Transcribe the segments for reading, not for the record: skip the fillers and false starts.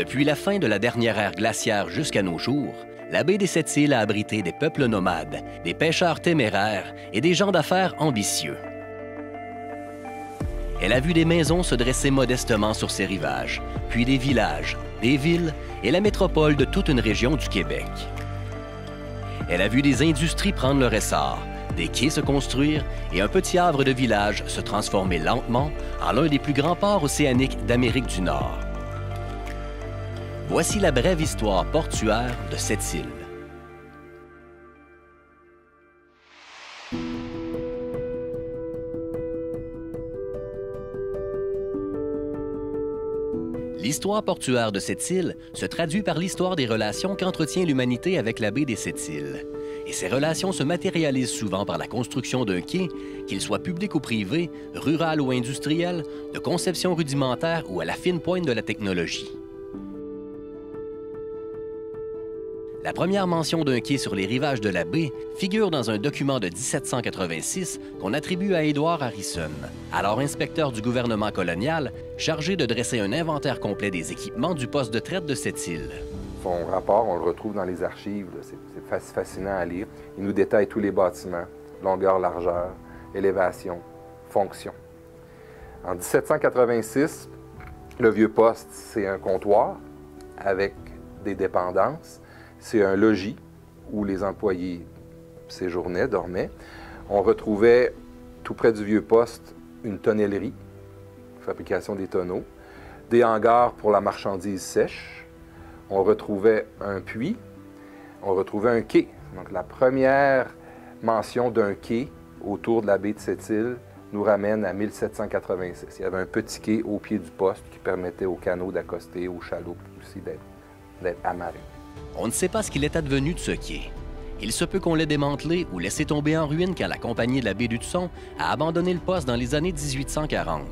Depuis la fin de la dernière ère glaciaire jusqu'à nos jours, la baie des Sept-Îles a abrité des peuples nomades, des pêcheurs téméraires et des gens d'affaires ambitieux. Elle a vu des maisons se dresser modestement sur ses rivages, puis des villages, des villes et la métropole de toute une région du Québec. Elle a vu des industries prendre leur essor, des quais se construire et un petit havre de village se transformer lentement en l'un des plus grands ports océaniques d'Amérique du Nord. Voici la brève histoire portuaire de Sept-Îles. L'histoire portuaire de Sept-Îles se traduit par l'histoire des relations qu'entretient l'humanité avec la baie des Sept-Îles. Et ces relations se matérialisent souvent par la construction d'un quai, qu'il soit public ou privé, rural ou industriel, de conception rudimentaire ou à la fine pointe de la technologie. La première mention d'un quai sur les rivages de la baie figure dans un document de 1786 qu'on attribue à Edward Harrison, alors inspecteur du gouvernement colonial, chargé de dresser un inventaire complet des équipements du poste de traite de Sept-Îles. Son rapport, on le retrouve dans les archives, c'est fascinant à lire. Il nous détaille tous les bâtiments, longueur, largeur, élévation, fonction. En 1786, le vieux poste, c'est un comptoir avec des dépendances. C'est un logis où les employés séjournaient, dormaient. On retrouvait tout près du vieux poste une tonnellerie, fabrication des tonneaux, des hangars pour la marchandise sèche. On retrouvait un puits, on retrouvait un quai. Donc la première mention d'un quai autour de la baie de Sept-Îles nous ramène à 1786. Il y avait un petit quai au pied du poste qui permettait aux canots d'accoster, aux chaloupes aussi d'être amarrés. On ne sait pas ce qu'il est advenu de ce quai. Il se peut qu'on l'ait démantelé ou laissé tomber en ruine quand la compagnie de la baie d'Hudson a abandonné le poste dans les années 1840.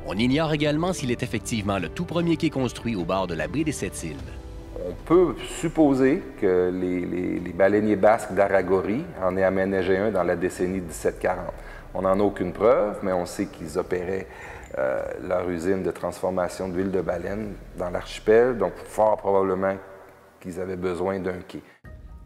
On ignore également s'il est effectivement le tout premier quai construit au bord de la baie des Sept-Îles. On peut supposer que les baleiniers basques d'Aragorie en aient aménagé un dans la décennie 1740. On n'en a aucune preuve, mais on sait qu'ils opéraient leur usine de transformation d'huile de baleine dans l'archipel, donc fort probablement qu'ils avaient besoin d'un quai.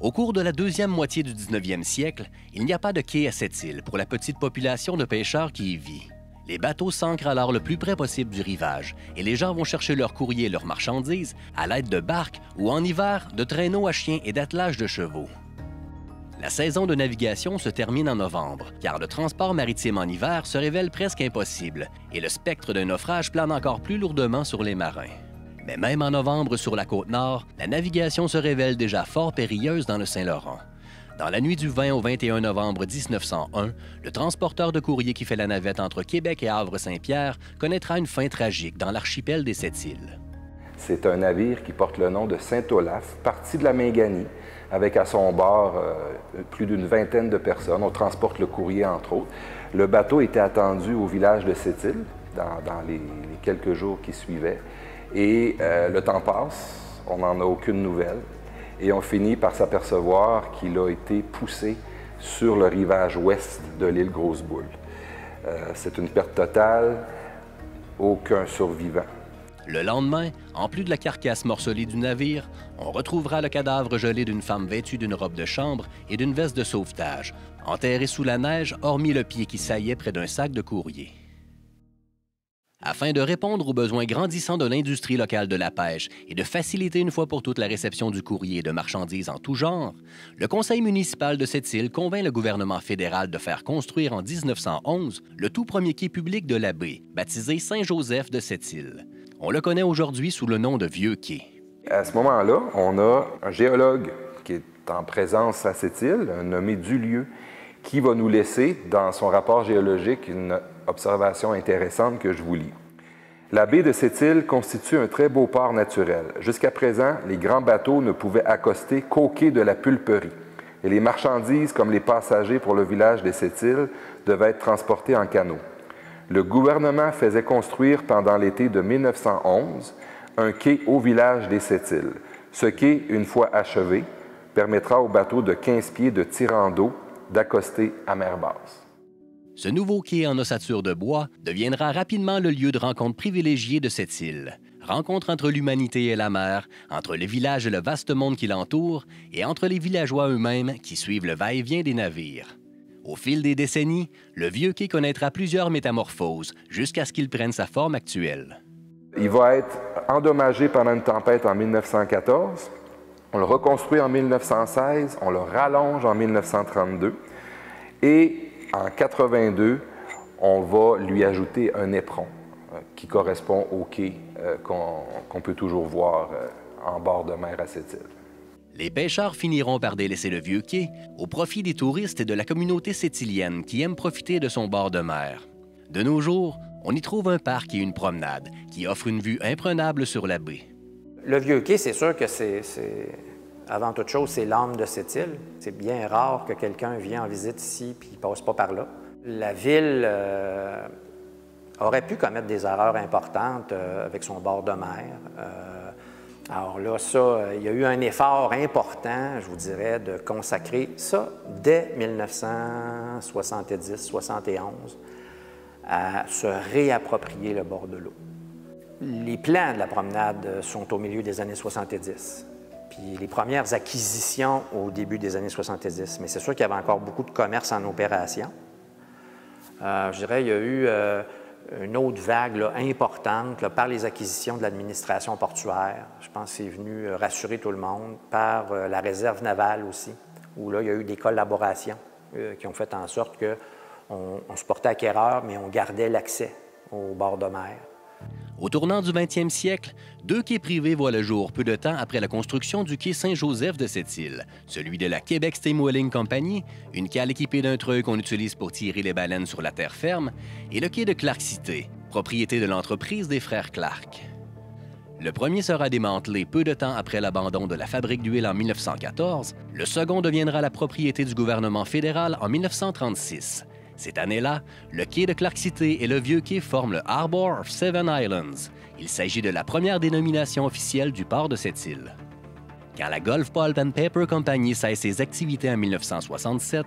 Au cours de la deuxième moitié du 19e siècle, il n'y a pas de quai à Sept-Îles pour la petite population de pêcheurs qui y vit. Les bateaux s'ancrent alors le plus près possible du rivage et les gens vont chercher leurs courriers et leurs marchandises à l'aide de barques ou en hiver de traîneaux à chiens et d'attelages de chevaux. La saison de navigation se termine en novembre, car le transport maritime en hiver se révèle presque impossible et le spectre d'un naufrage plane encore plus lourdement sur les marins. Mais même en novembre sur la Côte-Nord, la navigation se révèle déjà fort périlleuse dans le Saint-Laurent. Dans la nuit du 20 au 21 novembre 1901, le transporteur de courrier qui fait la navette entre Québec et Havre-Saint-Pierre connaîtra une fin tragique dans l'archipel des Sept-Îles. C'est un navire qui porte le nom de Saint-Olaf, parti de la Minganie, avec à son bord plus d'une vingtaine de personnes. On transporte le courrier, entre autres. Le bateau était attendu au village de Sept-Îles dans les quelques jours qui suivaient. Et le temps passe, on n'en a aucune nouvelle, et on finit par s'apercevoir qu'il a été poussé sur le rivage ouest de l'île Grosse-Boule. C'est une perte totale, aucun survivant. Le lendemain, en plus de la carcasse morcelée du navire, on retrouvera le cadavre gelé d'une femme vêtue d'une robe de chambre et d'une veste de sauvetage, enterrée sous la neige, hormis le pied qui saillait près d'un sac de courrier. Afin de répondre aux besoins grandissants de l'industrie locale de la pêche et de faciliter une fois pour toutes la réception du courrier et de marchandises en tout genre, le conseil municipal de Sept-Îles convainc le gouvernement fédéral de faire construire en 1911 le tout premier quai public de la baie, baptisé Saint-Joseph de Sept-Îles. On le connaît aujourd'hui sous le nom de Vieux Quai. À ce moment-là, on a un géologue qui est en présence à Sept-Îles, nommé Dulieu, qui va nous laisser dans son rapport géologique une observation intéressante que je vous lis. La baie de Sept-Îles constitue un très beau port naturel. Jusqu'à présent, les grands bateaux ne pouvaient accoster qu'au quai de la pulperie, et les marchandises comme les passagers pour le village de Sept-Îles devaient être transportées en canot. Le gouvernement faisait construire pendant l'été de 1911 un quai au village des Sept-Îles. Ce quai, une fois achevé, permettra aux bateaux de 15 pieds de tirant d'eau d'accoster à mer basse. Ce nouveau quai en ossature de bois deviendra rapidement le lieu de rencontre privilégié de Sept-Îles. Rencontre entre l'humanité et la mer, entre le village et le vaste monde qui l'entoure, et entre les villageois eux-mêmes qui suivent le va-et-vient des navires. Au fil des décennies, le vieux quai connaîtra plusieurs métamorphoses jusqu'à ce qu'il prenne sa forme actuelle. Il va être endommagé pendant une tempête en 1914. On le reconstruit en 1916, on le rallonge en 1932 et en 82, on va lui ajouter un éperon qui correspond au quai qu'on peut toujours voir en bord de mer à cette île. Les pêcheurs finiront par délaisser le vieux quai au profit des touristes et de la communauté sétilienne qui aiment profiter de son bord de mer. De nos jours, on y trouve un parc et une promenade qui offrent une vue imprenable sur la baie. Le vieux quai, c'est sûr que avant toute chose, c'est l'âme de cette île. C'est bien rare que quelqu'un vienne en visite ici et ne passe pas par là. La ville aurait pu commettre des erreurs importantes avec son bord de mer. Alors là, il y a eu un effort important, je vous dirais, de consacrer ça dès 1970-71 à se réapproprier le bord de l'eau. Les plans de la promenade sont au milieu des années 70, puis les premières acquisitions au début des années 70. Mais c'est sûr qu'il y avait encore beaucoup de commerce en opération. Je dirais qu'il y a eu une autre vague là, importante là, par les acquisitions de l'administration portuaire. Je pense que c'est venu rassurer tout le monde, par la réserve navale aussi, où là, il y a eu des collaborations qui ont fait en sorte qu'on se portait acquéreur, mais on gardait l'accès au bord de mer. Au tournant du 20e siècle, 2 quais privés voient le jour peu de temps après la construction du quai Saint-Joseph de cette île, celui de la Québec Steam Whaling Company, une cale équipée d'un treuil qu'on utilise pour tirer les baleines sur la terre ferme, et le quai de Clark City, propriété de l'entreprise des frères Clark. Le premier sera démantelé peu de temps après l'abandon de la fabrique d'huile en 1914, le second deviendra la propriété du gouvernement fédéral en 1936. Cette année-là, le quai de Clark City et le vieux quai forment le Harbor of Seven Islands. Il s'agit de la première dénomination officielle du port de cette île. Quand la Gulf Pulp and Paper Company cesse ses activités en 1967,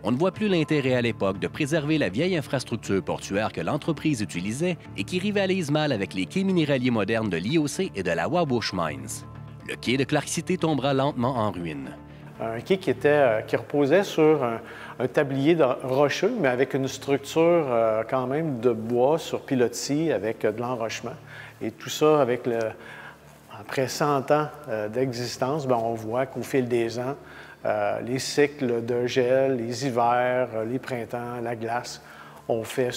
on ne voit plus l'intérêt à l'époque de préserver la vieille infrastructure portuaire que l'entreprise utilisait et qui rivalise mal avec les quais minéraliers modernes de l'IOC et de la Wabush Mines. Le quai de Clark City tombera lentement en ruine. Un quai qui reposait sur un tablier rocheux, mais avec une structure quand même de bois sur pilotis avec de l'enrochement. Et tout ça, après 100 ans d'existence, on voit qu'au fil des ans, les cycles de gel, les hivers, les printemps, la glace, ont fait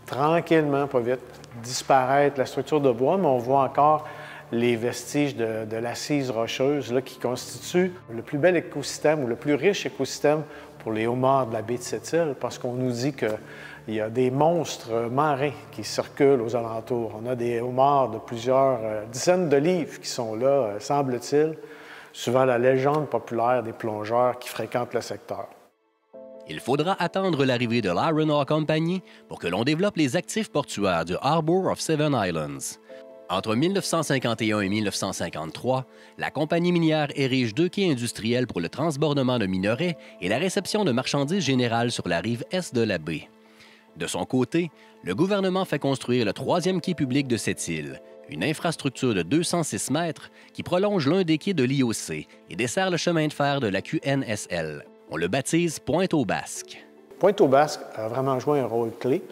tranquillement, pas vite, disparaître la structure de bois, mais on voit encore les vestiges de l'assise rocheuse là, qui constitue le plus bel écosystème ou le plus riche écosystème pour les homards de la baie de Sept-Îles, parce qu'on nous dit qu'il y a des monstres marins qui circulent aux alentours. On a des homards de plusieurs dizaines de livres qui sont là, semble-t-il, suivant la légende populaire des plongeurs qui fréquentent le secteur. Il faudra attendre l'arrivée de l'Iron Ore Company pour que l'on développe les actifs portuaires du Harbor of Seven Islands. Entre 1951 et 1953, la compagnie minière érige 2 quais industriels pour le transbordement de minerais et la réception de marchandises générales sur la rive est de la baie. De son côté, le gouvernement fait construire le 3e quai public de cette île, une infrastructure de 206 mètres qui prolonge l'un des quais de l'IOC et dessert le chemin de fer de la QNSL. On le baptise Pointe-aux-Basques. Pointe-aux-Basques a vraiment joué un rôle clé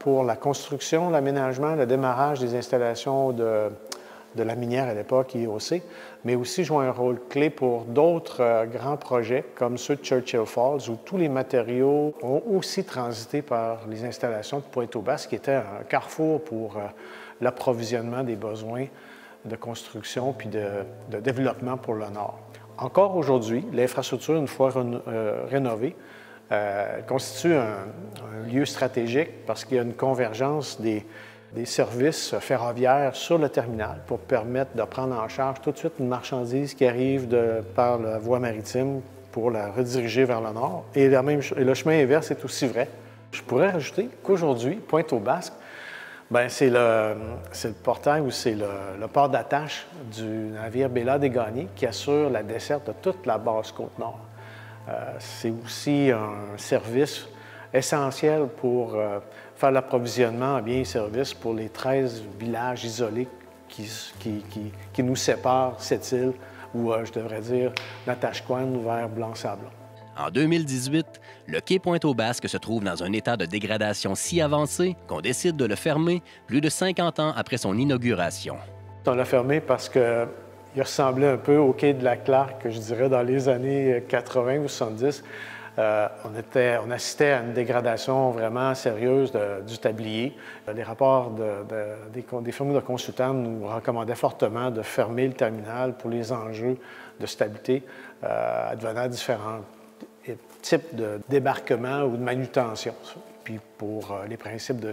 pour la construction, l'aménagement, le démarrage des installations de la minière à l'époque, IOC, mais aussi joué un rôle clé pour d'autres grands projets comme ceux de Churchill Falls, où tous les matériaux ont aussi transité par les installations de Pointe-aux-Basques, qui était un carrefour pour l'approvisionnement des besoins de construction puis de développement pour le Nord. Encore aujourd'hui, l'infrastructure, une fois rénovée, constitue un lieu stratégique parce qu'il y a une convergence des services ferroviaires sur le terminal pour permettre de prendre en charge tout de suite une marchandise qui arrive par la voie maritime pour la rediriger vers le nord. Et le chemin inverse est aussi vrai. Je pourrais rajouter qu'aujourd'hui, Pointe-aux-Basques, c'est le portail ou c'est le port d'attache du navire Béla des Gagnés qui assure la desserte de toute la basse Côte-Nord. C'est aussi un service essentiel pour faire l'approvisionnement en biens et services pour les 13 villages isolés qui nous sépare cette île, ou je devrais dire Natashquan vers Blanc-Sablon. En 2018, le quai Pointe-aux-Basques se trouve dans un état de dégradation si avancé qu'on décide de le fermer plus de 50 ans après son inauguration. On l'a fermé parce qu'il ressemblait un peu au quai de la Clarke, je dirais, dans les années 80 ou 70. On assistait à une dégradation vraiment sérieuse du tablier. Les rapports des firmes de consultants nous recommandaient fortement de fermer le terminal pour les enjeux de stabilité advenant différents types de débarquement ou de manutention. Puis pour les principes de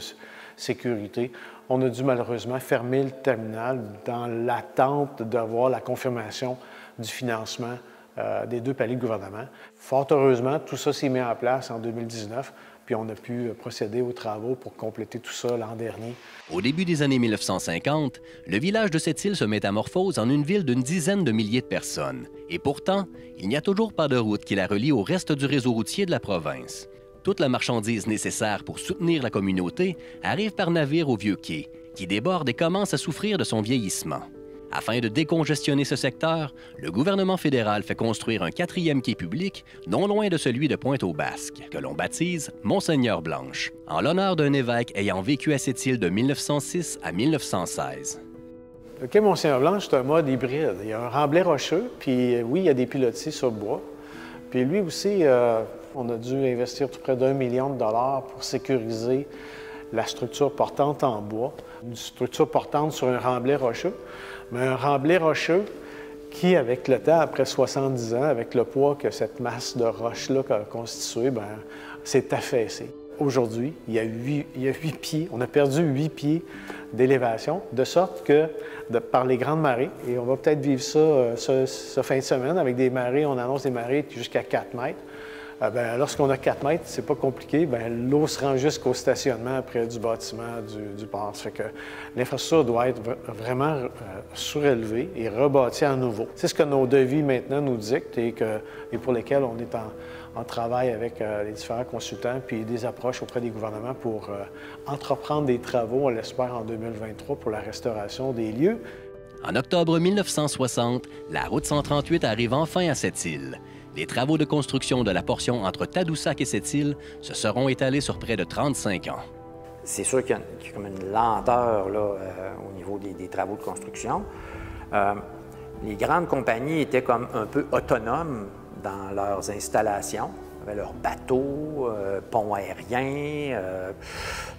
sécurité, on a dû malheureusement fermer le terminal dans l'attente d'avoir la confirmation du financement des 2 paliers de gouvernement. Fort heureusement, tout ça s'est mis en place en 2019, puis on a pu procéder aux travaux pour compléter tout ça l'an dernier. Au début des années 1950, le village de Sept-Îles se métamorphose en une ville d'une dizaine de milliers de personnes. Et pourtant, il n'y a toujours pas de route qui la relie au reste du réseau routier de la province. Toute la marchandise nécessaire pour soutenir la communauté arrive par navire au Vieux-Quai, qui déborde et commence à souffrir de son vieillissement. Afin de décongestionner ce secteur, le gouvernement fédéral fait construire un 4e quai public, non loin de celui de Pointe-aux-Basques, que l'on baptise Monseigneur-Blanche, en l'honneur d'un évêque ayant vécu à cette île de 1906 à 1916. Le quai Monseigneur-Blanche, c'est un mode hybride. Il y a un remblai rocheux, puis oui, il y a des pilotis sur bois. Puis lui aussi, on a dû investir tout près d'1 million de dollars pour sécuriser la structure portante en bois. Une structure portante sur un remblai rocheux, mais un remblai rocheux qui, avec le temps, après 70 ans, avec le poids que cette masse de roche-là a constitué, s'est affaissé. Aujourd'hui, il y a 8 pieds, on a perdu 8 pieds d'élévation, de sorte que, par les grandes marées, et on va peut-être vivre ça ce fin de semaine, avec des marées, on annonce des marées jusqu'à 4 mètres. Lorsqu'on a 4 mètres, c'est pas compliqué, l'eau se rend jusqu'au stationnement près du bâtiment du port. Ça fait que l'infrastructure doit être vraiment surélevée et rebâtie à nouveau. C'est ce que nos devis maintenant nous dictent et pour lesquels on est en travail avec les différents consultants puis des approches auprès des gouvernements pour entreprendre des travaux, on l'espère, en 2023 pour la restauration des lieux. En octobre 1960, la route 138 arrive enfin à cette île. Les travaux de construction de la portion entre Tadoussac et Sept-Îles se seront étalés sur près de 35 ans. C'est sûr qu'il y a comme une lenteur là, au niveau des travaux de construction. Les grandes compagnies étaient comme un peu autonomes dans leurs installations. Ils avaient leurs bateaux, ponts aériens.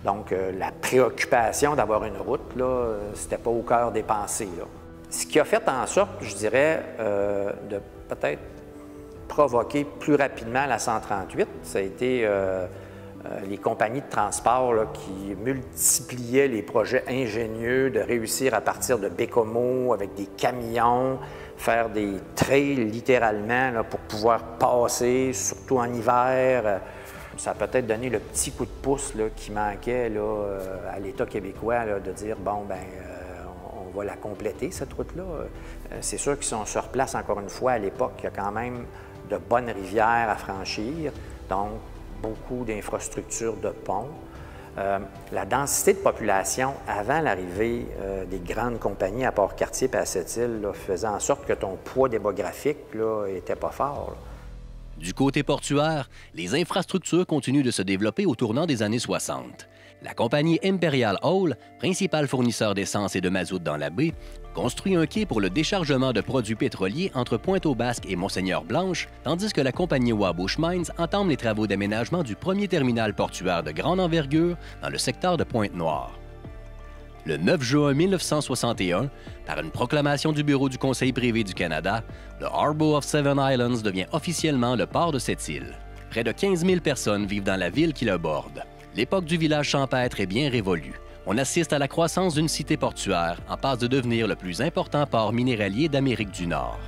Donc, la préoccupation d'avoir une route, là, c'était pas au cœur des pensées. Là. Ce qui a fait en sorte, je dirais, de peut-être provoquer plus rapidement la 138, ça a été les compagnies de transport là, qui multipliaient les projets ingénieux de réussir à partir de Bécomo avec des camions, faire des trails littéralement là, pour pouvoir passer, surtout en hiver. Ça a peut-être donné le petit coup de pouce là, qui manquait là, à l'État québécois là, de dire, bon, on va la compléter, cette route-là. C'est sûr que si on se replace encore une fois à l'époque, il y a quand même de bonnes rivières à franchir, donc beaucoup d'infrastructures de ponts. La densité de population avant l'arrivée des grandes compagnies à Port-Cartier et à Sept-Îles faisait en sorte que ton poids démographique n'était pas fort. Là. Du côté portuaire, les infrastructures continuent de se développer au tournant des années 60. La compagnie Imperial Oil, principal fournisseur d'essence et de mazout dans la baie, construit un quai pour le déchargement de produits pétroliers entre Pointe-aux-Basques et Monseigneur-Blanche, tandis que la compagnie Wabush Mines entame les travaux d'aménagement du premier terminal portuaire de grande envergure dans le secteur de Pointe-Noire. Le 9 juin 1961, par une proclamation du Bureau du Conseil privé du Canada, le Harbour of Seven Islands devient officiellement le port de cette île. Près de 15 000 personnes vivent dans la ville qui le borde. L'époque du village champêtre est bien révolue. On assiste à la croissance d'une cité portuaire en passe de devenir le plus important port minéralier d'Amérique du Nord.